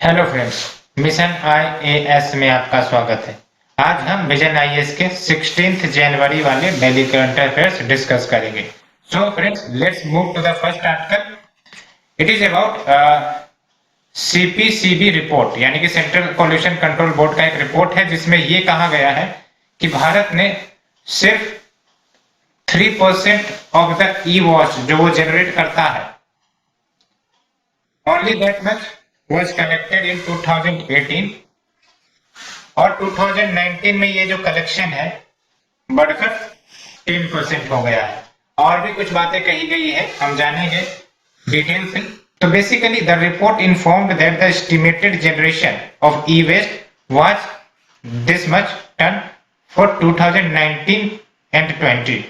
Hello friends, mission IAS में आपका स्वागत है। आज हम विजन आईएएस के 16 जनवरी वाले डेली करंट अफेयर्स डिस्कस करेंगे। So friends, let's move to the first article. It is about CPCB report, यानी कि सेंट्रल पॉल्यूशन कंट्रोल बोर्ड का एक रिपोर्ट है जिसमें ये कहा गया है कि भारत ने सिर्फ 3% ऑफ द ई वॉश जो वो जनरेट करता है, only that much was collected in 2018 और 2019 में ये जो कलेक्शन है बढ़कर 10% हो गया है। और भी कुछ बातें कही गई है, हम जानेंगे डिटेल से। तो basically the report informed that the estimated generation of e waste was this much tonne for 2019 and 20।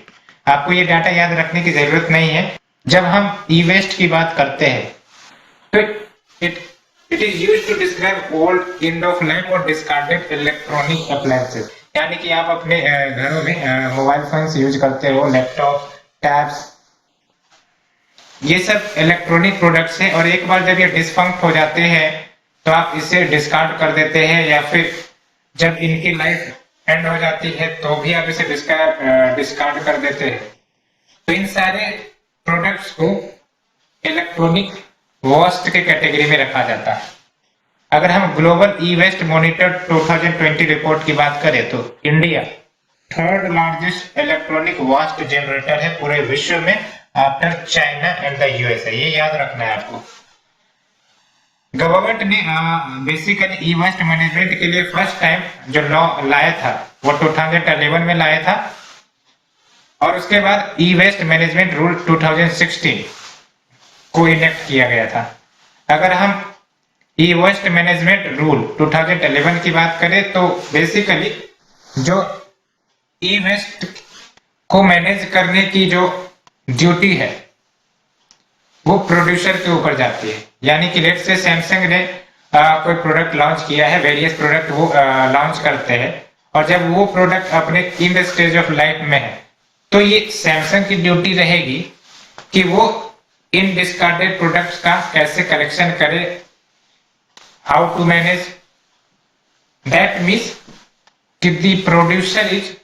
आपको ये डाटा याद रखने की जरूरत नहीं है। जब हम ई वेस्ट की बात करते हैं तो it is used to describe old end of life और discarded electronic appliances, यानी कि आप अपने घरों में मोबाइल फोन्स यूज करते हो, लैपटॉप, टैब्स, ये सब इलेक्ट्रॉनिक प्रोडक्ट्स हैं और एक बार जब ये डिसफंक्ट हो जाते हैं तो आप इसे डिस्कार्ड कर देते हैं या फिर जब इनकी लाइफ एंड हो जाती है तो भी आप इसे डिस्कार्ड कर देते हैं। तो इन सारे प्रोडक्ट्स को इलेक्ट्रॉनिक वेस्ट के कैटेगरी में रखा जाता है। अगर हम global e waste monitor 2020 report की बात करें तो India third largest electronic waste generator है पूरे विश्व में, after China and the USA. ये याद रखना है आपको। गवर्नमेंट ने बेसिकली ई वेस्ट मैनेजमेंट के लिए फर्स्ट टाइम जो लॉ लाया था वो 2011 में लाया था और उसके बाद ई वेस्ट मैनेजमेंट रूल 2016 को इनेक्ट किया गया था। अगर हम ई वेस्ट मैनेजमेंट रूल 2011 की बात करें तो बेसिकली जो ई वेस्ट को मैनेज करने की जो ड्यूटी है वो प्रोड्यूसर के ऊपर जाती है। यानी कि लेट्स से सैमसंग ने कोई प्रोडक्ट लॉन्च किया है, वेरियस प्रोडक्ट वो लॉन्च करते हैं और जब वो प्रोडक्ट अपने इन स्टेज ऑफ लाइफ में है तो ये सैमसंग की ड्यूटी रहेगी कि वो इन डिस्कार्डेड प्रोडक्ट्स का कैसे कलेक्शन करे, how to manage. That means कि the producer is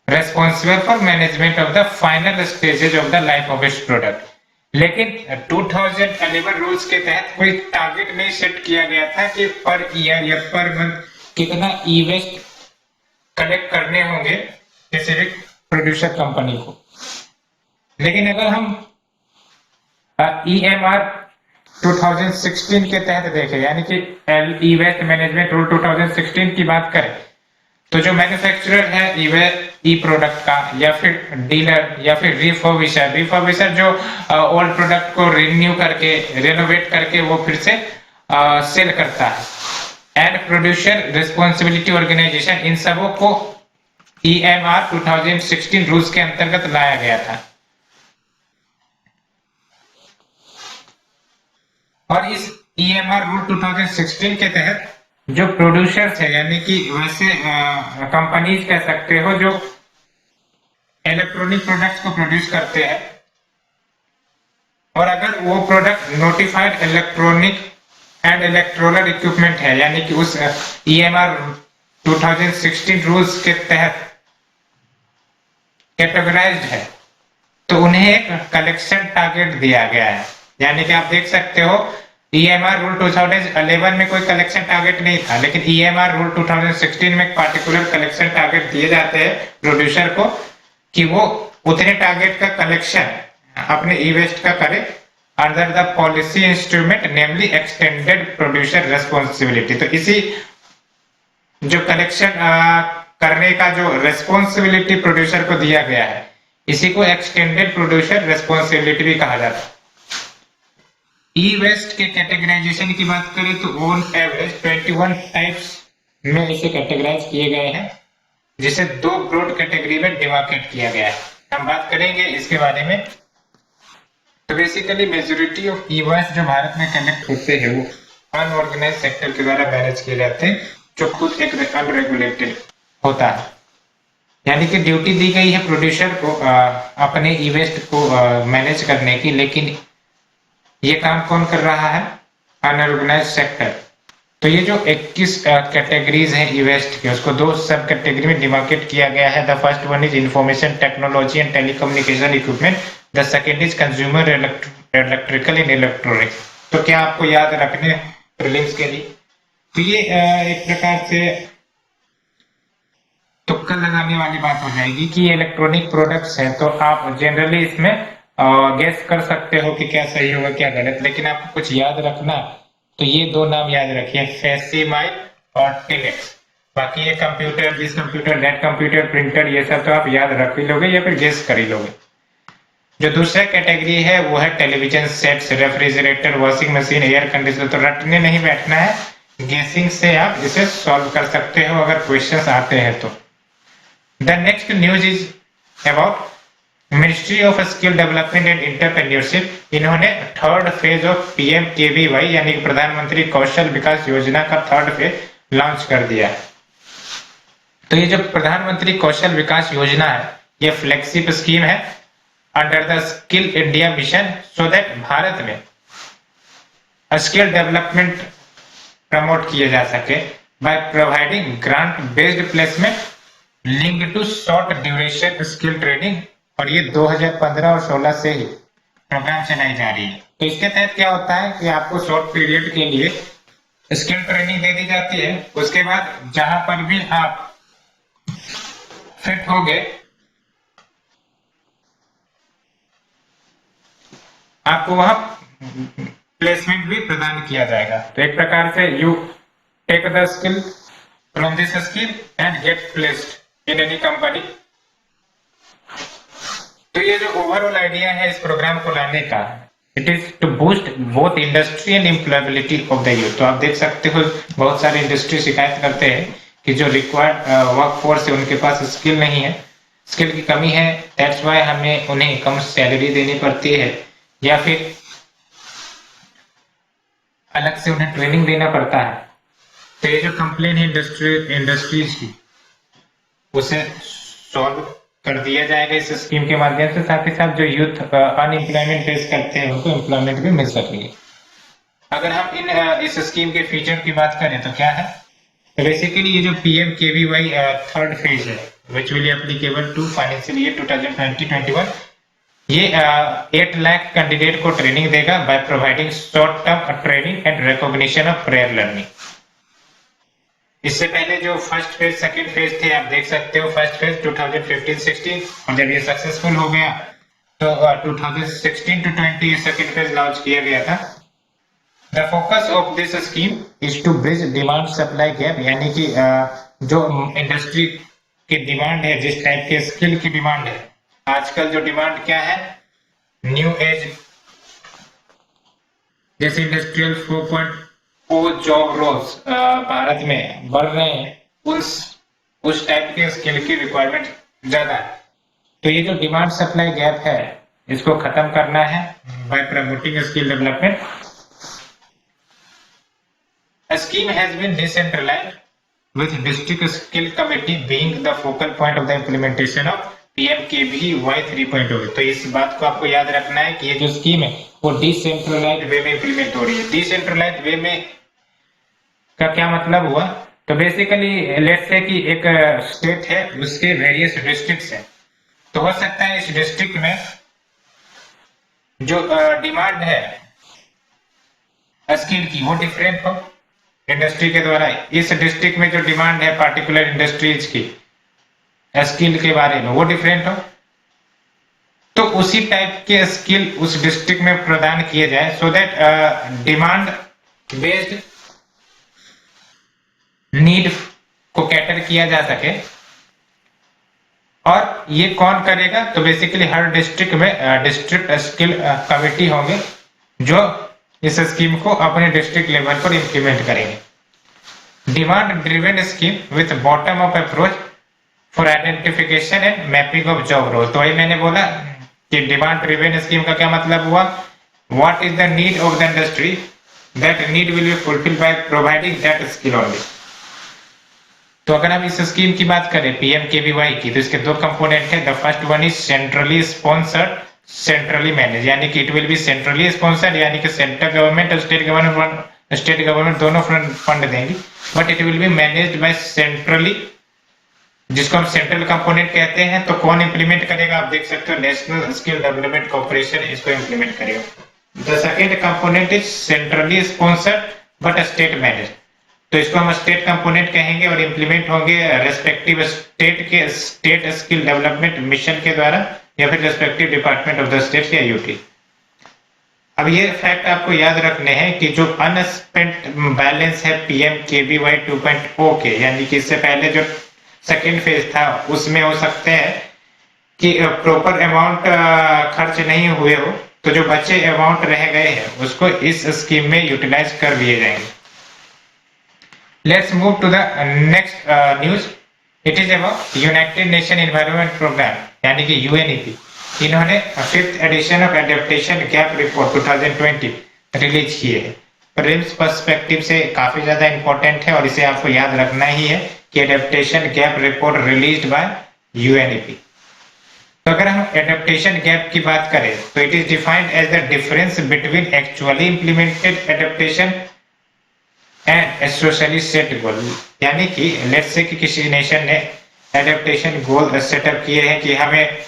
responsible for management of the final stages of the life of इस प्रोडक्ट। लेकिन 2011 रूल्स के तहत कोई टारगेट नहीं सेट किया गया था कि पर ईयर या पर मंथ कितना ई वेस्ट कलेक्ट करने होंगे किसी भी प्रोड्यूसर कंपनी को। लेकिन अगर हम EMR 2016 के तहत देखें, यानी कि ई वेस्ट मैनेजमेंट रूल 2016 की बात करें तो जो मैन्युफैक्चरर है ई प्रोडक्ट का या फिर डीलर या फिर रिफर्बिशर जो ओल्ड प्रोडक्ट को रिन्यू करके रेनोवेट करके वो फिर से सेल करता है, एंड प्रोड्यूसर रिस्पॉन्सिबिलिटी ऑर्गेनाइजेशन, इन सबों को EMR 2016 रूल्स के अंतर्गत लाया गया था। और इस EMR रूल 2016 के तहत जो प्रोड्यूसर्स है, यानी कि वैसे कंपनीज कह सकते हो जो इलेक्ट्रॉनिक प्रोडक्ट्स को प्रोड्यूस करते हैं और अगर वो product notified electronic and electoral equipment है, यानी कि उस EMR 2016 रूल्स के तहत कैटेगराइज्ड है, तो उन्हें एक कलेक्शन टारगेट दिया गया है। यानी कि आप देख सकते हो EMR रूल 2011 में कोई कलेक्शन टारगेट नहीं था, लेकिन EMR रूल 2016 में एक पार्टिकुलर कलेक्शन टारगेट दिए जाते हैं प्रोड्यूसर को कि वो उतने टारगेट का कलेक्शन अपने ई वेस्ट का करे under the policy instrument namely extended producer responsibility. तो इसी जो कलेक्शन करने का जो रेस्पॉन्सिबिलिटी प्रोड्यूसर को दिया गया है, इसी को एक्सटेंडेड प्रोड्यूसर रेस्पॉन्सिबिलिटी भी कहा जाता है। ई वेस्ट के कैटेगराइजेशन की बात करें तो ऑन एवरेज 21 टाइप्स में इसे कैटेगराइज किए गए हैं, जिसे दो ब्रॉड कैटेगरी में डिवार्केट किया गया है। हम बात करेंगे इसके बारे में। तो basically majority of e waste जो भारत में कलेक्ट होते हैं वो अनऑर्गेनाइज सेक्टर के द्वारा मैनेज किए जाते हैं, जो खुद एक अनरेगुलेटेड होता है। यानी कि ड्यूटी दी गई है प्रोड्यूसर को अपने ई वेस्ट को मैनेज करने की, लेकिन ये काम कौन कर रहा है? Unorganised sector. तो ये जो 21 कैटेगरीज हैं ई वेस्ट के, उसको दो सब कैटेगरी में डिमार्केट किया गया है। The first one is information technology and telecommunication equipment, the second is consumer electrical and electronics. तो क्या आपको याद रखने प्रीलिम्स के लिए? तो ये एक प्रकार से तुक्का लगाने वाली बात हो जाएगी कि ये इलेक्ट्रॉनिक प्रोडक्ट्स हैं, तो आप जनरली इसमें गेस कर सकते हो कि क्या सही होगा क्या गलत, लेकिन आपको कुछ याद रखना, तो ये दो नाम याद रखिए, फेसिमाइल और टिनेक्स। बाकी ये computer, this computer, that computer, printer, ये सब तो आप याद रख ही लोगे या फिर गेस कर ही लोगे। जो दूसरा कैटेगरी है वो है television sets, refrigerator, washing machine, air conditioner. तो रटने नहीं बैठना है, गेसिंग से आप इसे सॉल्व कर सकते हो अगर क्वेश्चंस आते हैं तो। The next news is about Ministry of Skill Development and Entrepreneurship। इन्होंने थर्ड फेज ऑफ PMKVY यानी कि प्रधानमंत्री कौशल विकास योजना का थर्ड फेज लॉन्च कर दिया है। तो ये जो प्रधानमंत्री कौशल विकास योजना है, ये फ्लेक्सिब स्कीम है under the skill India mission, so that Bharat में स्किल डेवलपमेंट प्रमोट किए जा सके by providing grant based placement link to short duration skill training. और ये 2015 और 16 से ही प्रोग्राम चलाई जा रही है। तो इसके तहत क्या होता है कि आपको शॉर्ट पीरियड के लिए स्किल ट्रेनिंग दे दी जाती है, उसके बाद जहां पर भी आप फिट हो गए आपको वहां प्लेसमेंट भी प्रदान किया जाएगा। तो एक प्रकार से you take the skill from this skill and get placed in any company. तो ये जो ओवरऑल आइडिया है इस प्रोग्राम को लाने का, it is to boost both industry and employability of the youth. तो आप देख सकते हो बहुत सारे इंडस्ट्री शिकायत करते हैं कि जो रिक्वायर्ड वर्कफोर्स है उनके पास स्किल नहीं है, स्किल की कमी है, दैट्स व्हाई हमें उन्हें कम सैलरी देनी पड़ती है या फिर अलग से उन्हें ट्रेनिंग देना पड़ता है। तो ये जो कंप्लेन है इंडस्ट्रीज की, उसे सॉल्व कर दिया जाएगा इस स्कीम के माध्यम से। साथ ही साथ जो यूथ अनएम्प्लॉयमेंट फेस करते हैं उनको एम्प्लॉयमेंट भी मिल सकेगी। अगर हम इस स्कीम के फीचर की बात करें तो क्या है, तो बेसिकली ये जो PMKVY थर्ड फेज है which will applicable to financial year 2020-21, ये 8 लाख कैंडिडेट को ट्रेनिंग देगा by providing short term training and recognition of prior learning. इससे पहले जो फर्स्ट फेज सेकंड फेज थे आप देख सकते हो, फर्स्ट फेज 2015-16 और जब ये सक्सेसफुल हो गया तो 2016-20 सेकंड फेज लॉन्च किया गया था। The focus of this scheme is to bridge demand supply gap, यानी कि जो इंडस्ट्री की डिमांड है, जिस टाइप के स्किल की डिमांड है, आजकल जो डिमांड क्या है, न्यू एज जैसे इंडस्ट्रियल 4.0 जॉब रोल्स भारत में बढ़ रहे हैं, उस टाइप के स्किल की रिक्वायरमेंट ज्यादा है। तो ये जो डिमांड सप्लाई गैप है इसको खत्म करना है bye promoting skill development. A scheme has been decentralized with district skill committee being the focal point of the implementation of PMKVY 3.0। तो इस बात को आपको याद रखना है कि ये जो स्कीम है वो डिसेंट्रलाइज्ड वे में इंप्लीमेंट हो रही है। डिसेंट्रलाइज्ड वे में का क्या मतलब हुआ, तो बेसिकली लेट्स से कि एक स्टेट है, उसके वेरियस डिस्ट्रिक्ट्स हैं, तो हो सकता है इस डिस्ट्रिक्ट में जो डिमांड है स्किल की वो डिफरेंट हो इंडस्ट्री के द्वारा। इस डिस्ट्रिक्ट में जो डिमांड है पार्टिकुलर इंडस्ट्रीज की स्किल के बारे में वो डिफरेंट हो, तो उसी टाइप के स्किल उस डिस्ट्रिक्ट में प्रदान किए जाए, so that demand based need को कैटर किया जा सके। और ये कौन करेगा, तो बेसिकली हर डिस्ट्रिक्ट में डिस्ट्रिक्ट स्किल कमेटी होंगे जो इस स्कीम को अपने डिस्ट्रिक्ट लेवल पर इंप्लीमेंट करेंगे। Demand driven scheme with bottom up approach for identification and mapping of job role. तो वही मैंने बोला कि डिमांड ड्रिवन स्कीम का क्या मतलब हुआ, what is the need of the industry, that need will be fulfilled by providing that skill only. तो अगर हम इस स्कीम की बात करें PMKVY की, तो इसके दो कंपोनेंट है। The first one is centrally sponsored centrally manage, यानी कि it will B centrally sponsored, यानी कि सेंट्रल गवर्नमेंट और स्टेट गवर्नमेंट दोनों फंड देंगी, but it will be managed by centrally, जिसको हम सेंट्रल कंपोनेंट कहते हैं। तो कौन इंप्लीमेंट करेगा, आप देख सकते हो नेशनल स्किल डेवलपमेंट कॉर्पोरेशन इसको इंप्लीमेंट करेगा। The second component is centrally sponsored but state manage, तो इसको हम स्टेट कंपोनेंट कहेंगे और इंप्लीमेंट होंगे respective state skill development mission के द्वारा या फिर respective department of the state या यूटी। अब ये फैक्ट आपको याद रखने हैं कि जो अनस्पेंट बैलेंस है PMKVY 2.0 के, यानी कि इससे पहले जो सेकेंड फेज था उसमें हो सकते हैं कि प्रॉपर अमाउंट खर्च नहीं हुए हो, तो जो बचे अमाउंट रह गए हैं उसको इस स्कीम में यूटिलाइज कर लिए जाएंगे। Let's move to the next news. It is about United Nation Environment Programme, यानी कि UNEP। इन्होंने fifth edition of adaptation gap report 2020 release किए है। प्रीलिम्स पर्सपेक्टिव से काफी ज्यादा इंपॉर्टेंट है और इसे आपको याद रखना ही है कि adaptation gap report released by UNEP। तो अगर हम एडेप्टेशन गैप की बात करें तो it is defined as the difference between actually implemented adaptation and socially set goal, यानी कि लेट्स से कि किसी नेशन ने एडेप्टेशन गोल सेटअप किए हैं कि हमें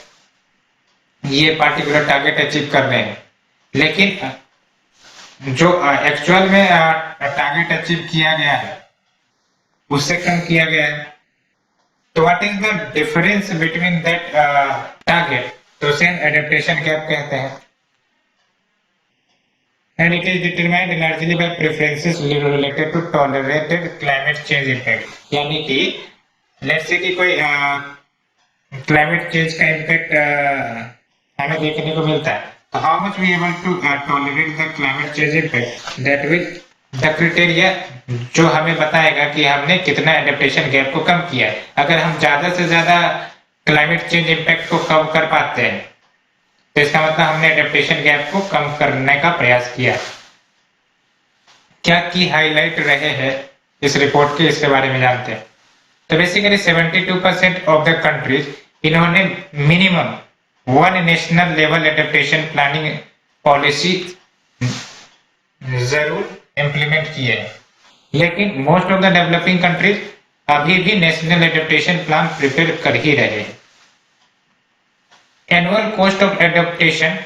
ये पार्टिकुलर टारगेट अचीव कर रहे हैं, लेकिन जो एक्चुअल में टारगेट अचीव किया गया है उससे कम किया गया है, तो what is the difference between that target, तो उसे एडेप्टेशन गैप कहते हैं। And it is determined largely by preferences related to tolerated climate change effect, यानी कि लेट्स से कि कोई क्लाइमेट चेंज का इम्पैक्ट हमें देखने को मिलता है, तो how much we able to tolerate the climate change impact, that will the criteria जो हमें बताएगा कि हमने कितना एडेप्टेशन गैप को कम किया है। अगर हम ज्यादा से ज्यादा क्लाइमेट चेंज इम्पैक्ट को कम कर पाते हैं तो इसका मतलब हमने एडेप्टेशन गैप को कम करने का प्रयास किया। क्या की हाईलाइट रहे हैं इस रिपोर्ट के, इसके बारे में जानते हैं। तो बेसिकली 72% ऑफ द कंट्रीज इन्होंने minimum one national level adaptation planning policy जरूर इंप्लीमेंट किए हैं, लेकिन most of the developing countries अभी भी नेशनल एडेप्टेशन प्लान प्रिपेयर कर ही रहे हैं। Annual cost of adaptation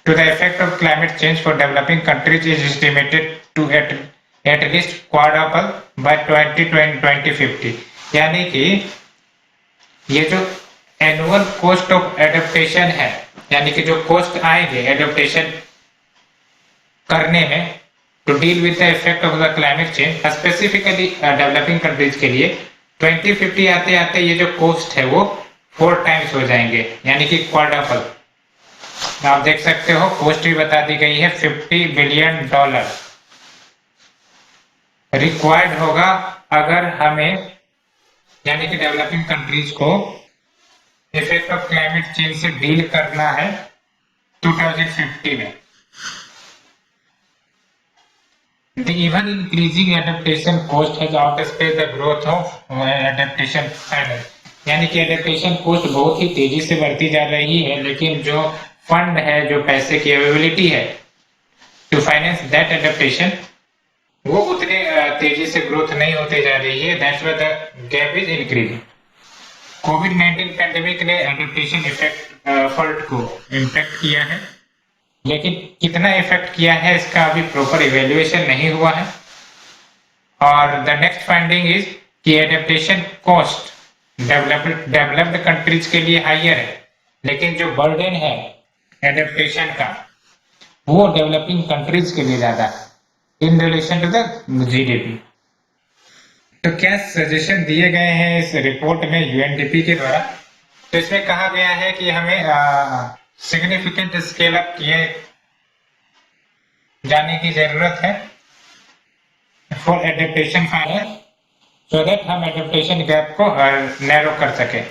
to the effect of climate change for developing countries is estimated to at least quadruple by 2050, यानी कि ये जो एनुअल कॉस्ट ऑफ एडेप्टेशन है, यानी कि जो कॉस्ट आएंगे एडेप्टेशन करने में to deal with the effect of the climate change specifically developing countries के लिए 2050 आते आते ये जो कॉस्ट है वो 4 टाइम्स हो जाएंगे, यानी कि क्वाड्रपल। आप देख सकते हो कॉस्ट भी बता दी गई है, $50 बिलियन रिक्वायर्ड होगा अगर हमें, यानी कि डेवलपिंग कंट्रीज को इफेक्ट ऑफ क्लाइमेट चेंज से डील करना है 2050 में। The even increasing adaptation cost has outpaced the growth of adaptation finance, यानी कि एडेप्टेशन कॉस्ट बहुत ही तेजी से बढ़ती जा रही है, लेकिन जो फंड है, जो पैसे की अवेलेबिलिटी है टू फाइनेंस दैट एडेप्टेशन, वो उतने तेजी से ग्रोथ नहीं होते जा रही है। That's why the gap is increasing. Covid pandemic ने एडेप्टेशन एफर्ट को इम्पैक्ट किया है, लेकिन कितना इफेक्ट किया है इसका अभी प्रॉपर इवैल्यूएशन नहीं हुआ है। और द नेक्स्ट फाइंडिंग इज कि एडेप्टेशन कॉस्ट डेवलप्ड कंट्रीज के लिए हाईयर है, लेकिन जो बर्डन है एडेप्टेशन का वो डेवलपिंग कंट्रीज के लिए ज्यादा in relation to the GDP। तो क्या सजेशन दिए गए हैं इस रिपोर्ट में UNDP के द्वारा, तो इसमें कहा गया है कि हमें सिग्निफिकेंट स्केल अप किए जाने की जरूरत है for adaptation finance, so that हम एडेप्टेशन गैप को नैरो कर सके।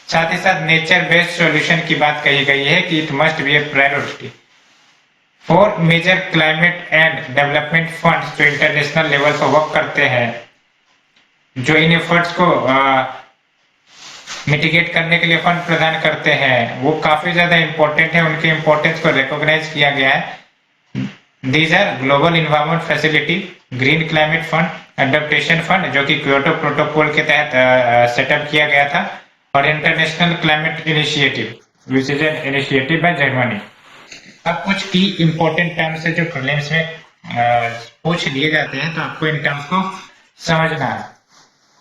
साथ ही साथ नेचर बेस्ड सॉल्यूशन की बात कही गई है कि it must be a priority for major climate and development funds जो इंटरनेशनल लेवल पर वर्क करते हैं, जो इन एफर्ट्स को मिटिगेट करने के लिए फंड प्रदान करते हैं, वो काफी ज्यादा इंपॉर्टेंट है, उनके इंपॉर्टेंस को रिकॉग्नाइज किया गया है। These are Global Environment Facility, Green Climate Fund, Adaptation Fund जो कि क्योटो प्रोटोकॉल के तहत सेटअप किया गया था, और international climate initiative which is an initiative by Germany. अब कुछ की इंपॉर्टेंट टर्म्स है जो प्रीलिम्स में पूछ लिए जाते हैं, तो आपको इन टर्म्स को समझना है।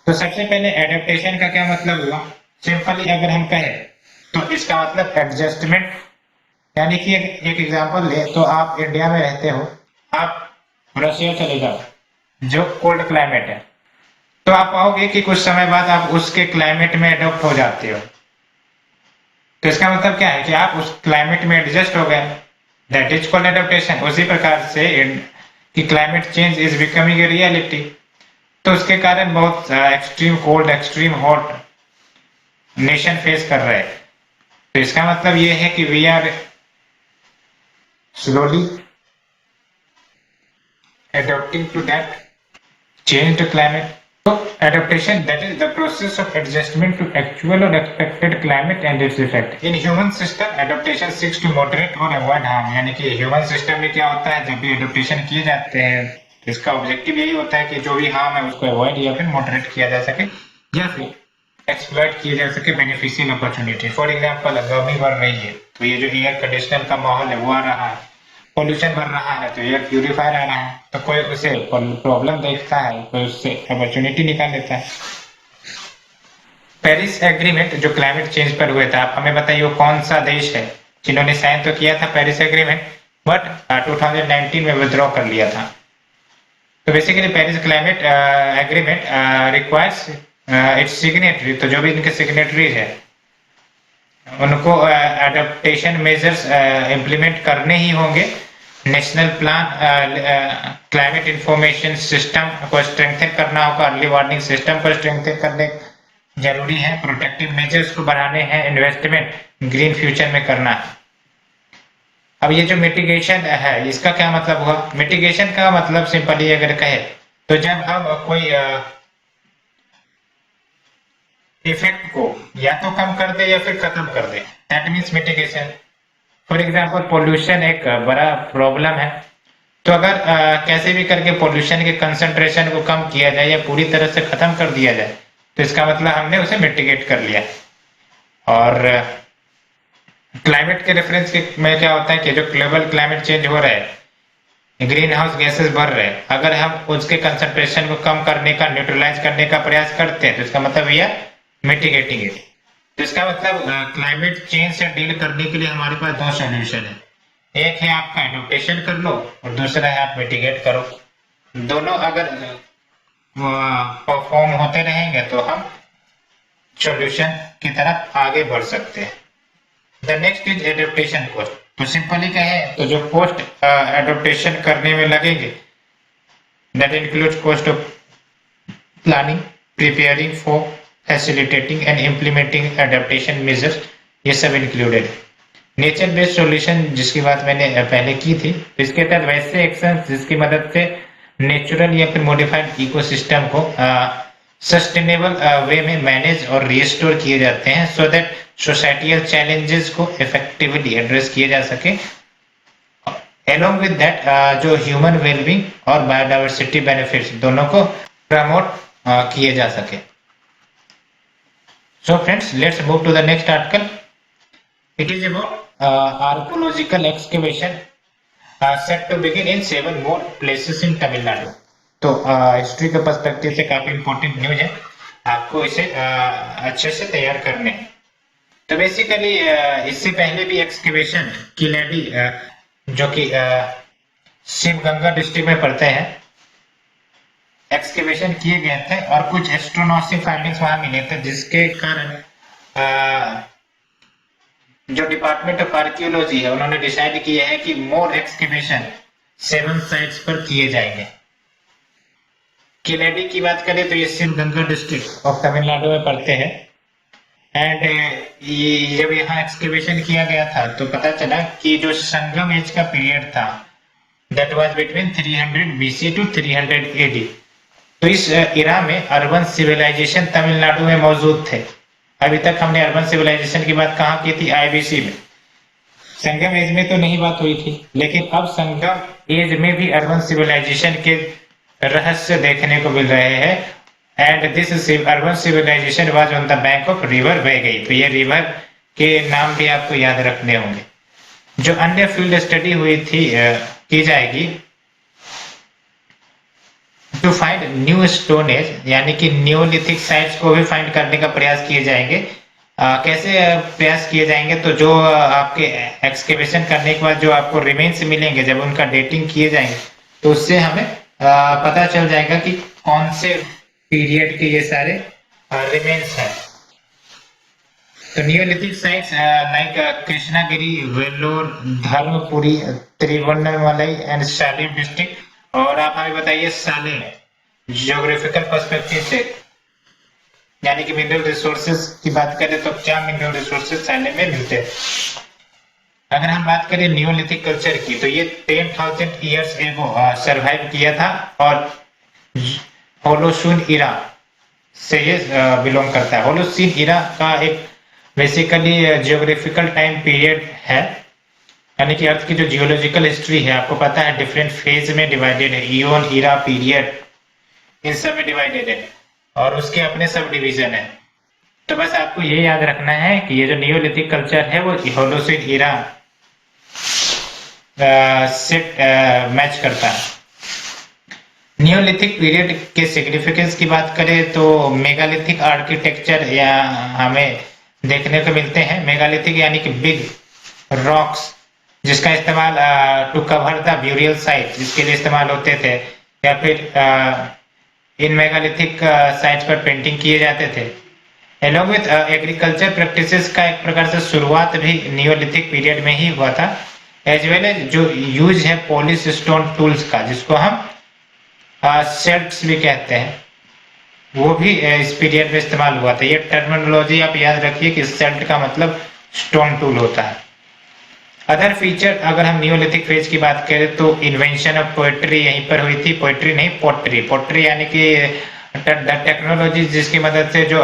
तो सबसे पहले एडेप्टेशन का क्या मतलब हुआ, सिंपली अगर हम कहें तो इसका मतलब एडजस्टमेंट, यानी कि एक एग्जांपल ले तो आप इंडिया में रहते हो, आप रशिया चले जाओ जो कोल्ड क्लाइमेट है, तो आप पाओगे कि कुछ समय बाद आप उसके क्लाइमेट में एडॉप्ट हो जाते हो। तो इसका मतलब क्या है कि आप उस क्लाइमेट में एडजस्ट हो गए, दैट इज कॉल्ड एडेप्टेशन। उसी प्रकार से कि climate change is becoming a reality, तो उसके कारण बहुत extreme cold, extreme hot nation face कर रहे हैं। तो इसका मतलब ये है कि we are slowly adapting to that changed climate. So adaptation, that is the process of adjustment to actual or expected climate and its effect. In human system, adaptation seeks to moderate or avoid harm. यानी कि human system में क्या होता है, जब भी adaptation किए जाते हैं तो इसका ऑब्जेक्टिव यही होता है कि जो भी हार्म है उसको अवॉइड या फिर मॉडरेट किया जा सके, या फिर एक्सप्लॉइट किया जा सके बेनिफिशियल अपॉर्चुनिटी। फॉर एग्जांपल गर्मी बढ़ रही है तो ये जो एयर कंडीशनर का माहौल है वो आ रहा है, पॉल्यूशन बढ़ रहा है तो एयर प्यूरिफायर आ रहा है, तो कोई उसे प्रॉब्लम देखता है, कोई उससे अपॉर्चुनिटी निकाल लेता है। पेरिस एग्रीमेंट जो क्लाइमेट चेंज पर हुए थे, आप हमें बताइए वो कौन सा देश है जिन्होंने साइन तो किया था पेरिस एग्रीमेंट, बट 2019 में विथड्रॉ कर लिया था। तो basically Paris climate agreement requires it's signatory, तो जो भी इनके सिग्नेटरीज है उनको एडेप्टेशन मेजर्स इम्प्लीमेंट करने ही होंगे। National plan climate information system को स्ट्रेंथन करना होगा, अर्ली वार्निंग सिस्टम को स्ट्रेंथन करने जरूरी है, प्रोटेक्टिव मेजर्स को बढ़ाने हैं, इन्वेस्टमेंट ग्रीन फ्यूचर में करना है। अब ये जो मिटिगेशन है इसका क्या मतलब हुआ, मिटिगेशन का मतलब सिंपली अगर कहे तो जब हम कोई इफेक्ट को या तो कम कर दे या फिर खत्म कर दे, that means mitigation. For example pollution एक बड़ा प्रॉब्लम है, तो अगर कैसे भी करके पोल्यूशन के कंसंट्रेशन को कम किया जाए या पूरी तरह से खत्म कर दिया जाए तो इसका मतलब हमने उसे मिटिगेट कर लिया। और क्लाइमेट के रेफरेंस में क्या होता है कि जो ग्लोबल क्लाइमेट चेंज हो रहा है, ग्रीन हाउस गैसेस बढ़ रहे हैं, अगर हम उसके कंसंट्रेशन को कम करने का, न्यूट्रलाइज करने का प्रयास करते हैं तो इसका मतलब ये मिटिगेटिंग इट। तो इसका मतलब क्लाइमेट चेंज से डील करने के लिए हमारे पास दो सॉल्यूशन है, एक है आपका एडप्टेशन कर लो और दूसरा है आप मिटिगेट करो। दोनों अगर परफॉर्म होते रहेंगे तो हम सॉल्यूशन की तरफ आगे बढ़ सकते हैं। The next is adaptation cost. तो सिंपली कहें तो जो कॉस्ट एडेप्टेशन करने में लगेंगे, that includes cost of planning, preparing for, facilitating and implementing adaptation measures, ये सब इंक्लूडेड। नेचर बेस्ड सॉल्यूशन जिसकी बात मैंने पहले की थी, तो इसके तहत वैसे एक्शन जिसकी मदद से नेचुरल या फिर मॉडिफाइड इकोसिस्टम को सस्टेनेबल वे में मैनेज और रिस्टोर किए जाते हैं, सो दैट सोसाइटियल चैलेंजेस को इफेक्टिवली एड्रेस किए जा सके। एलोंग विद दैट जो ह्यूमन वेलबींग और बायोडाइवर्सिटी बेनिफिट्स दोनों को प्रमोट किए जा सके। So friends, let's move to the next article. It is about archaeological excavation set to begin in 7 more places in Tamil Nadu. तो हिस्ट्री के perspective से काफी इंपॉर्टेंट न्यूज है, आपको इसे अच्छे से तैयार करने। तो बेसिकली इससे पहले भी एक्सकेवेशन किलेडी जो कि शिवगंगा डिस्ट्रिक्ट में पड़ते हैं, एक्सकेवेशन किए गए थे और कुछ एस्ट्रोनॉमिकल फाइंडिंग्स वहां मिले थे, जिसके कारण जो डिपार्टमेंट ऑफ आर्कियोलॉजी है उन्होंने डिसाइड किया है कि मोर एक्सकेवेशन 7 साइट्स पर किए जाएंगे। किलेडी की बात करें तो ये शिवगंगा डिस्ट्रिक्ट ऑफ तमिलनाडु में पड़ते हैं। एंड जब यहाँ एक्सकेवेशन किया गया था तो पता चला कि जो संगम एज का पीरियड था, that was between 300 BC to 300 AD। तो इस इरा में अर्बन सिविलाइजेशन तमिलनाडु में मौजूद थे। अभी तक हमने अर्बन सिविलाइजेशन की बात कहाँ की थी? आईबीसी में। संगम एज में तो नहीं बात हुई थी, लेकिन अब संगम एज में भी अर्बन सिविलाइजेशन के रहस्य देखने को मिल रहे हैं। And this urban civilisation was on the bank of river Vaigai. तो ये रिवर के नाम भी आपको याद रखने होंगे। जो अन्य फील्ड स्टडी हुई थी की जाएगी to find new stone age, यानी कि न्यूलिथिक साइट्स को भी फाइंड करने का प्रयास किए जाएंगे। कैसे प्रयास किए जाएंगे? तो जो आपके एक्सकेवेशन करने के बाद जो आपको रिमेन्स मिलेंगे, जब उनका डेटिंग किए जाएंगे तो उससे हमें पता चल जाएगा कि कौन से पीरियड के ये सारे रिमेन्स हैं। तो neolithic sites like Krishnagiri, Vellore, Dharmapuri, Tiruvannamalai and Salem district. और आप हमें बताइए सालेम ज्योग्राफिकल पर्सपेक्टिव से, यानी कि मिनरल रिसोर्सेज की बात करें तो क्या मिनरल रिसोर्सेज सालेम में मिलते हैं? अगर हम बात करें नियोलिथिक कल्चर की, तो ये 10,000 ईयर्स एगो सरवाइव किया था और होलोसीन इरा से ये बिलोंग करता है। होलोसीन इरा का एक बेसिकली जियोग्राफिकल टाइम पीरियड है, यानी कि अर्थ की जो जियोलॉजिकल हिस्ट्री है, आपको पता है डिफरेंट फेज में डिवाइडेड है, इयोन, इरा, पीरियड, इन सब में डिवाइडेड है और उसके अपने सब डिवीजन है। तो बस आपको ये याद रखना है कि ये जो नियोलिथिक कल्चर है वो होलोसीन इरा से मैच करता है। नियोलिथिक पीरियड के सिग्निफिकेंस की बात करें तो मेगालिथिक आर्किटेक्चर या हमें देखने को मिलते हैं। मेगालिथिक यानी कि बिग रॉक्स, जिसका इस्तेमाल to cover the burial site, जिसके लिए इस्तेमाल होते थे, या फिर इन मेगालिथिक साइट्स पर पेंटिंग किए जाते थे। एलोंग विथ एग्रीकल्चर प्रैक्टिसेस का एक प्रकार से शुरुआत भी नियोलिथिक पीरियड में ही हुआ था, एज वेल एज जो यूज है पॉलिश स्टोन टूल्स का, जिसको हम सेल्ट्स भी कहते हैं, वो भी इस पीरियड में इस्तेमाल हुआ था। ये टर्मिनोलॉजी आप याद रखिए कि सेल्ट का मतलब स्टोन टूल होता है। अदर फीचर अगर हम नियोलिथिक फेज की बात करें तो इन्वेंशन ऑफ पोएट्री यहीं पर हुई थी। पोएट्री नहीं, पोट्री। पोट्री यानी कि टेक्नोलॉजी जिसकी मदद से जो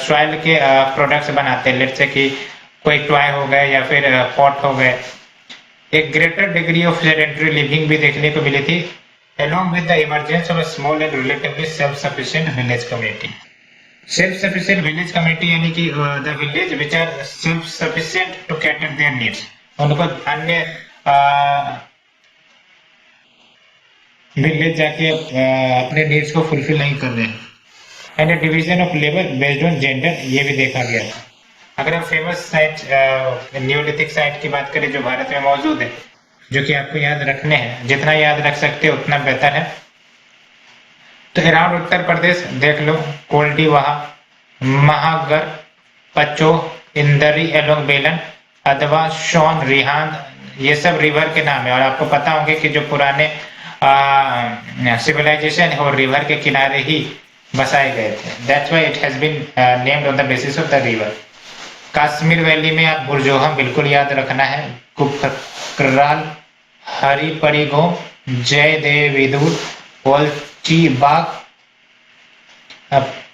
सॉइल के प्रोडक्ट्स बनाते हैं, लेट्स से कि कोई टॉय हो गए या फिर पॉट हो गए। एक greater degree of sedentary living भी देखने को मिली थी, along with the emergence of a small and relatively self-sufficient village community. Self-sufficient village community यानी कि the village which are self-sufficient to cater their needs. उनको अन्य विलेज जाके अपने नीड्स को फुलफिल नहीं कर रहे हैं। And division of labour based on gender, ये भी देखा गया। अगर हम फेमस साइट नियोलिथिक साइट की बात करें जो भारत में मौजूद है, जो कि आपको याद रखने हैं, जितना याद रख सकते हो उतना बेहतर है। तो अराउंड उत्तर प्रदेश देख लो, कोल्डी, वहा, महागर, पचो, इंदरी, एलोंग बेलन, अदवा, शोन, रिहांद, ये सब रिवर के नाम है। और आपको पता होंगे कि जो पुराने सिविलाइजेशन है वो रिवर के किनारे ही बसाए गए थे। That's why it has been named on the basis of the river. Kashmir valley में आप बुर्जोहम बिल्कुल याद रखना है। कुफराल, हरिपरिगो, जयदेविदुर, ओल्चीबाग,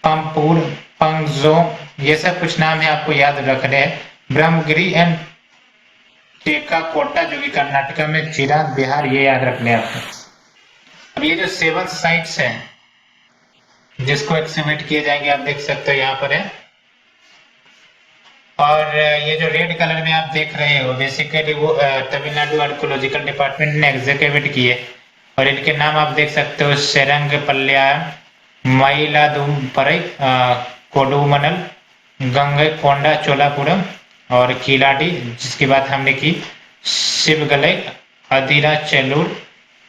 पंपुर, पंगजो, ये सब कुछ नाम है आपको याद रखने हैं। ब्रह्मगिरी एंड टेकाकोटा जो कि कर्नाटका में, चिराग, बिहार, ये याद रखने हैं आपको। अब ये जो 7 साइट्स हैं जिसको एक्सकवेट किए जाएंगे, आप देख सकते हो यहाँ पर है। और ये जो रेड कलर में आप देख रहे हो बेसिकली वो तमिलनाडु आर्कोलॉजिकल डिपार्टमेंट ने एक्सकवेट किए। और इनके नाम आप देख सकते हो, सेरंग पल्यायम, मयिलादुथुरई, कोडुमनल, गंगईकोंडा चोलापुरम और किलाडी, जिसकी बात हमने की, शिवगलई, अदिरा चेलूर,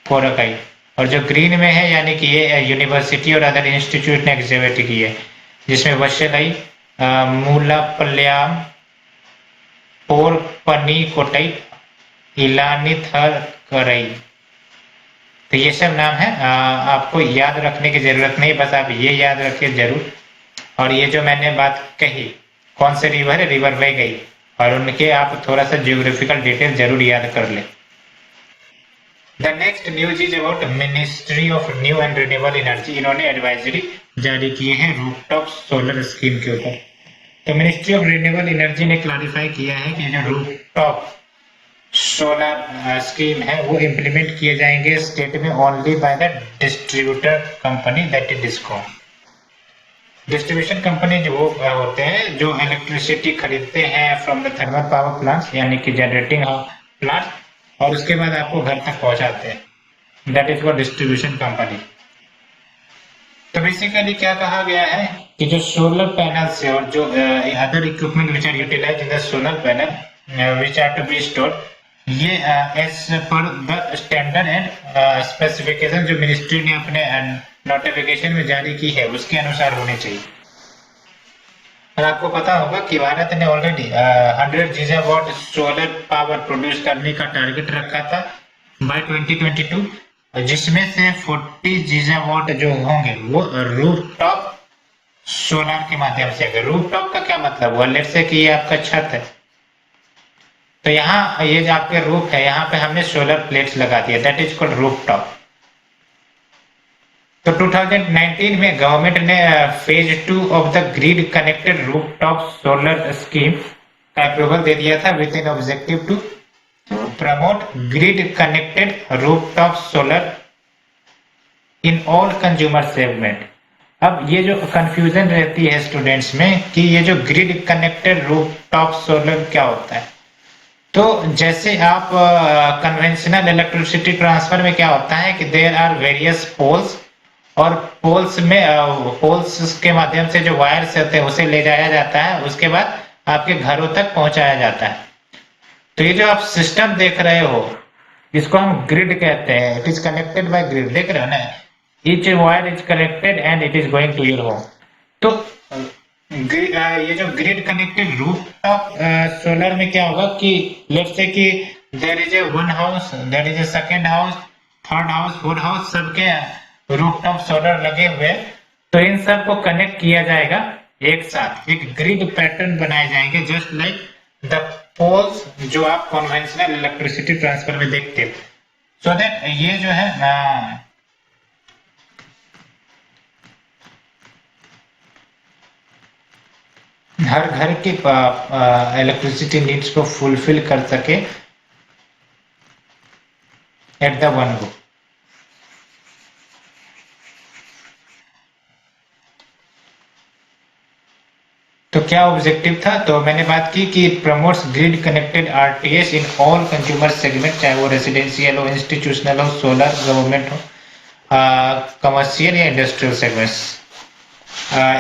कोरकई। और जो ग्रीन में है यानी कि ये यूनिवर्सिटी और अदर इंस्टीट्यूट ने एक्सकवेट की है, जिसमें वशलई, मूलापल्याम, पोरपनी कोटई, इलानीथरकरई। तो ये सब नाम है, आपको याद रखने की जरूरत नहीं, बस आप ये याद रखिए जरूर। और ये जो मैंने बात कही कौन से रिवर है, रिवर वैगई, और उनके आप थोड़ा सा जियोग्राफिकल डिटेल जरूर याद कर ले। The next news is about ministry of new and renewable energy. इन्होंने एडवाइजरी जारी किए हैं रूफटॉप सोलर स्कीम के ऊपर। तो मिनिस्ट्री ऑफ रिन्यूएबल एनर्जी ने क्लैरिफाई किया है कि जो रूफटॉप सोलर स्कीम है वो इम्प्लीमेंट किए जाएंगे स्टेट में only by the distributor company that is discom. Distribution company जो होते हैं जो इलेक्ट्रिसिटी खरीदते हैं from the thermal power plant यानी कि जनरेटिंग प्लांट और उसके बाद आपको घर तक पहुंचाते हैं, that is for distribution company. तो बेसिकली क्या कहा गया है कि जो सोलर पैनल से और जो other equipment which are utilise in the solar panel which are to be stored, ये as per the standard and specification जो मिनिस्ट्री ने अपने नोटिफिकेशन में जारी की है उसके अनुसार होनी चाहिए। और आपको पता होगा कि भारत ने already 100 gigawatt solar power produce करने का टारगेट रखा था बाय 2022, जिसमें से 40 गीगावाट जो होंगे वो रूफटॉप सोलर के माध्यम से आएंगे। रूफटॉप का क्या मतलब हुआ? लेट्स से कि ये आपका छत है, तो यहाँ ये जो आपके रूफ है यहाँ पे हमने सोलर प्लेट्स लगा दिया, दैट इज कॉल्ड रूफटॉप। तो 2019 में गवर्नमेंट ने phase 2 of the grid connected rooftop solar scheme का अप्रूवल दे दिया था with in objective to promote grid connected rooftop solar in all consumer segment. अब ये जो कंफ्यूजन रहती है स्टूडेंट्स में कि ये जो ग्रिड कनेक्टेड रूफटॉप सोलर क्या होता है, तो जैसे आप कन्वेंशनल इलेक्ट्रिसिटी ट्रांसफर में क्या होता है कि देयर आर वेरियस पोल्स और पोल्स में पोल्स के माध्यम से जो वायर्स होते हैं उसे ले जाया जाता है, उसके बाद आपके घरों तक पहुंचाया जाता है। तो ये जो आप सिस्टम देख रहे हो इसको हम ग्रिड कहते हैं, it is connected by grid, देख रहे हो ना, each wire is connected and it is going to your home. तो ये जो ग्रिड कनेक्टेड रूफटॉप सोलर में क्या होगा कि लेट्स से कि there is a one house, there is a second house, third house, fourth house, सबके rooftop solar लगे हुए, तो इन सब को कनेक्ट किया जाएगा एक साथ, एक ग्रिड पैटर्न बनाए जाएंगे जस्ट लाइक द पोल्स जो आप कन्वेंशनल इलेक्ट्रिसिटी ट्रांसफर में देखते हो। सो दैट ये जो है हर घर के इलेक्ट्रिसिटी नीड्स को फुलफिल कर सके एट द वन गो। तो क्या ऑब्जेक्टिव था? तो मैंने बात की कि प्रमोट्स ग्रिड कनेक्टेड आरटीएस इन ऑल कंज्यूमर सेगमेंट, चाहे वो रेसिडेंशियल हो, इंस्टीट्यूशनल हो, सोलर, गवर्नमेंट हो, कमर्शियल या industrial segments.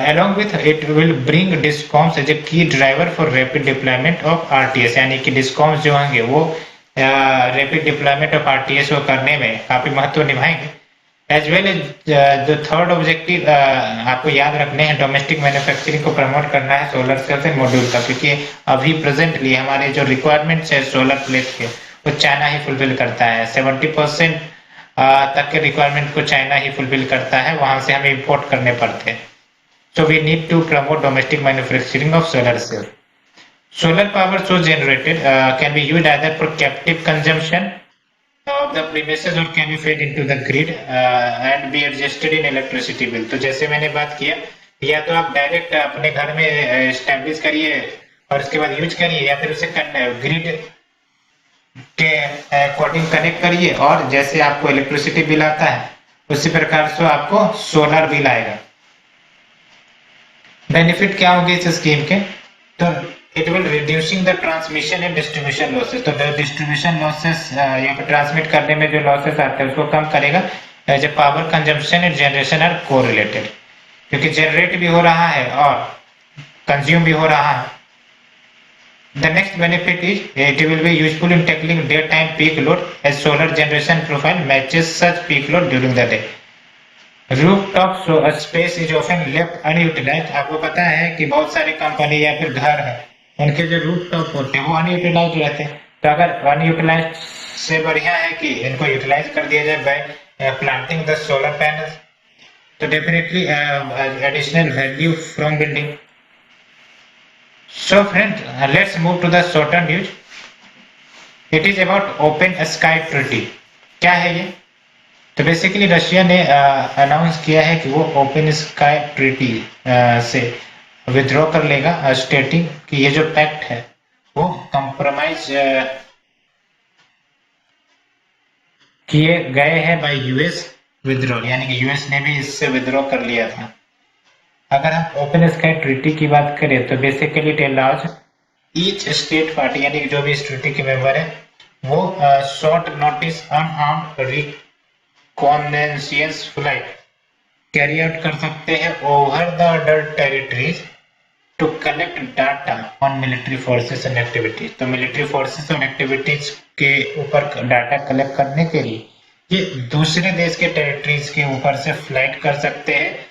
along with it will bring discoms as a key driver for rapid deployment of RTS, यानी कि discoms जो होंगे वो rapid deployment of RTS को करने में काफी महत्व निभाएंगे। एज वेल एज जो थर्ड ऑब्जेक्टिव आपको याद रखने हैं, डोमेस्टिक मैन्युफैक्चरिंग को प्रमोट करना है सोलर सेल्स एंड मॉड्यूल का, क्योंकि अभी प्रेजेंटली हमारे जो रिक्वायरमेंट्स है सोलर प्लेट्स के वो चाइना ही फुलफिल करता है। 70% तक के रिक्वायरमेंट को चाइना ही फुलफिल करता है, वहां से हमें इंपोर्ट करने पड़ते हैं। So we need to promote domestic manufacturing of solar cells. Solar power so generated can be used either for captive consumption of the premises or can be fed into the grid and be adjusted in electricity bill. तो जैसे मैंने बात किया, या तो आप direct अपने घर में एस्टेब्लिश करिए और उसके बाद यूज करिए, या फिर उसे ग्रिड के अकॉर्डिंग कनेक्ट करिए और जैसे आपको इलेक्ट्रिसिटी बिल आता है उसी प्रकार से आपको सोलर बिल आएगा। बेनिफिट क्या होगी इस स्कीम के? तो it will reducing the transmission and distribution losses. तो डिस्ट्रीब्यूशन लॉसेस या फिर ट्रांसमिट करने में जो लॉसेस आते हैं उसको कम करेगा। As a power consumption and generation are correlated, क्योंकि जनरेट भी हो रहा है और कंज्यूम भी हो रहा है। The next benefit is it will be useful in tackling day time peak load as solar generation profile matches such peak load during the day. Rooftop space is often left unutilised. आपको पता है कि बहुत सारी company या फिर घर है उनके जो रूफटॉप होते हैं वो अनयूटिलाइज्ड रहते हैं, तो अगर अनयूटिलाइज्ड से बढ़िया है कि इनको यूटिलाइज कर दिया जाए by planting the solar panels, तो definitely additional value from building. So friends, let's move to the short term news. It is about open sky treaty. क्या है ये? तो बेसिकली रशिया ने अनाउंस किया है कि वो ओपन स्काई ट्रीटी से विथड्रॉ कर लेगा, स्टेटिंग कि ये जो पैक्ट है वो कंप्रोमाइज किए गए हैं बाय यूएस विथड्रॉल, यानी कि यूएस ने भी इससे विथड्रॉ कर लिया था। अगर हम ओपन स्काई ट्रीटी की बात करें तो basically it allows each state party, यानी कि जो भी इस ट्रीटी के मेंबर है वो short notice unarmed reconnaissance flight carry out कर सकते हैं over the other territories to collect data on military forces and activities. तो मिलिट्री फोर्सेस और एक्टिविटीज के ऊपर डाटा कलेक्ट करने के लिए ये दूसरे देश के टेरिटरीज के ऊपर से फ्लाइट कर सकते हैं।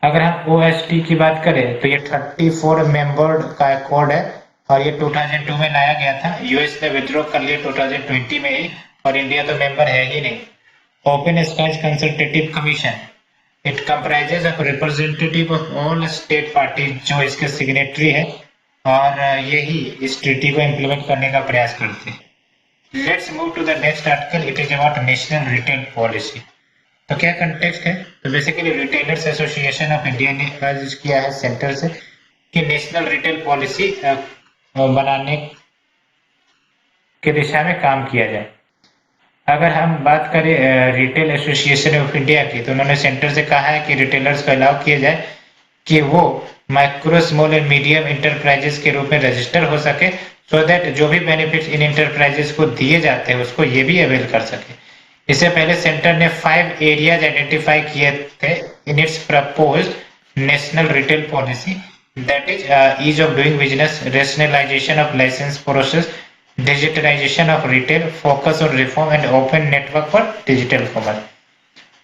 अगर हम ओएसटी की बात करें तो ये 34 मेंबर्ड का कोड है और ये 2002 में लाया गया था। यूएस ने विथड्रॉ कर लिया 2020 में ही, और इंडिया तो मेंबर है ही नहीं। Open Skies Consultative Commission, it comprises of representative of all state parties जो इसके सिग्नेटरी है, और यही इस ट्रीटी को इंप्लीमेंट करने का प्रयास करते हैं। Let's move to the next article, it is about national retail policy. तो क्या कंटेक्स्ट है, तो basically Retailers Association of India ने अर्ज किया है सेंटर से कि नेशनल रिटेल पॉलिसी बनाने के दिशा में काम किया जाए। अगर हम बात करें रिटेल एसोसिएशन ऑफ इंडिया की, तो उन्होंने सेंटर से कहा है कि रिटेलर्स को अलाउ किया जाए कि वो micro small and medium enterprises के रूप में रजिस्टर हो सके, सो दैट जो भी बेनिफिट्स इन इंटरप्राइजेस को दिए जाते हैं उसको ये भी अवेल कर सके। इससे पहले सेंटर ने 5 एरियाज आइडेंटिफाई किए थे in its proposed national retail policy, that is ease of doing business, rationalisation of licence process, digitalization of retail, focus on reform and open network for digital commerce.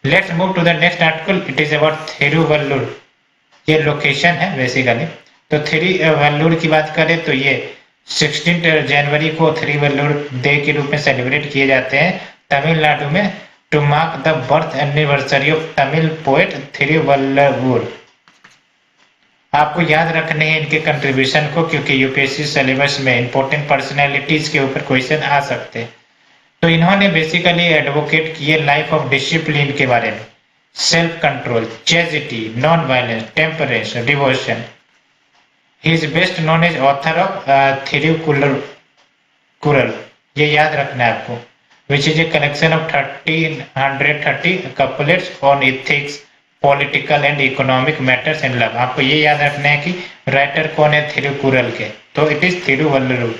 Let's move to the next article. It is about थिरुवल्लुर। ये location है basically. तो थिरुवल्लुर की बात करें तो ये 16 जनवरी को थिरुवल्लुर day के रूप में सेलिब्रेट किए जाते हैं तमिलनाडु में, to mark the birth anniversary of Tamil poet Thiruvallur. आपको याद रखने हैं इनके कंट्रीब्यूशन को, क्योंकि यूपीएससी सिलेबस में इंपॉर्टेंट पर्सनैलिटीज के ऊपर क्वेश्चन आ सकते हैं। तो इन्होंने बेसिकली एडवोकेट किए लाइफ ऑफ डिसिप्लिन के बारे में, self control, charity, non violence, temperance, devotion. He is best known as author of Thirukkural, ये याद रखना है आपको, which is a collection of 1330 couplets on ethics, political and economic matters and love. आपको ये याद रखना है कि राइटर कौन है थिरुकुरल के, तो it is Thiruvallur.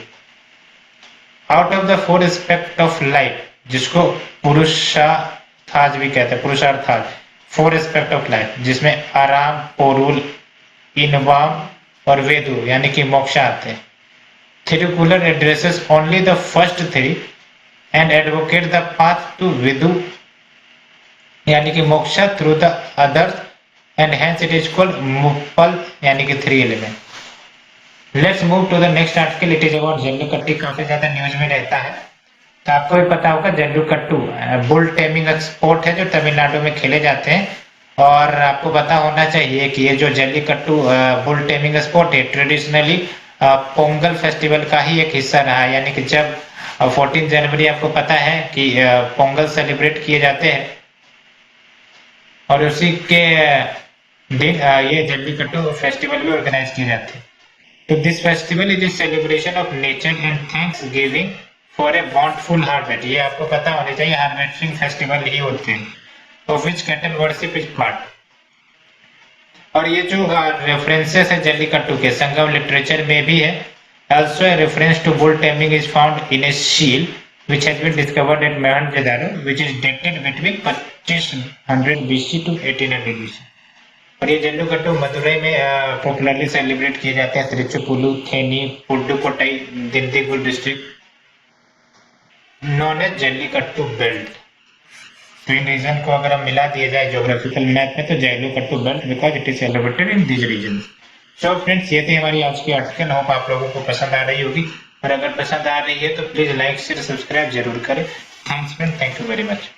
Out of the 4 aspect of life, जिसको पुरुषार्थाज भी कहते हैं, पुरुषार्थाज, 4 एस्पेक्ट ऑफ लाइफ, जिसमें आराम, पोरुल, इनवाम और वेदु यानी कि मोक्ष आते हैं। Thirukkural addresses only the first 3 and advocate the path to Veedu यानी कि moksha through the others, and hence it is called Muppal यानी कि 3 element. Let's move to the next article, it is about Jallikattu. काफी ज्यादा न्यूज में रहता है, तो आपको भी पता होगा जल्लीकट्टू बुल टेमिंग स्पोर्ट है जो तमिलनाडु में खेले जाते हैं। और आपको पता होना चाहिए कि ये जो जल्लीकट्टू बुल टेमिंग स्पोर्ट है ट्रेडिशनली पोंगल फेस्टिवल का ही एक हिस्सा रहा है, यानी कि जब 14 जनवरी आपको पता है कि पोंगल सेलिब्रेट किए जाते हैं, और उसी के दिन ये जल्लीकट्टू फेस्टिवल भी ऑर्गेनाइज किए जाते हैं। तो this festival is a celebration of nature and thanks giving for a bountiful harvest. ये आपको पता होना चाहिए, हार्वेस्टिंग फेस्टिवल ही होते हैं, of which cattle worship is part. और ये जो रेफरेंसेस है जल्लीकट्टू के संगम लिटरेचर में भी है। Also a reference to bull taming is found in a seal which has been discovered at Mohenjo-daro, which is dated between 2500 BC to 1800 BC। और ये जल्लीकट्टू मदुरई में पॉपुलरली सेलिब्रेट किए जाते हैं। Tiruchirappalli, Theni, Pudukkottai, Dindigul district known as Jallikattu belt. तो इन रीजन को अगर हम मिला दिया जाए ज्योग्राफिकल मैप में, तो Jallikattu belt because it is celebrated in this region. So friends, ये थी हमारी आज की आर्टिकल। होप आप लोगों को पसंद आ रही होगी, और अगर पसंद आ रही है तो प्लीज लाइक शेयर सब्सक्राइब जरूर करें। Thanks friend, thank you very much.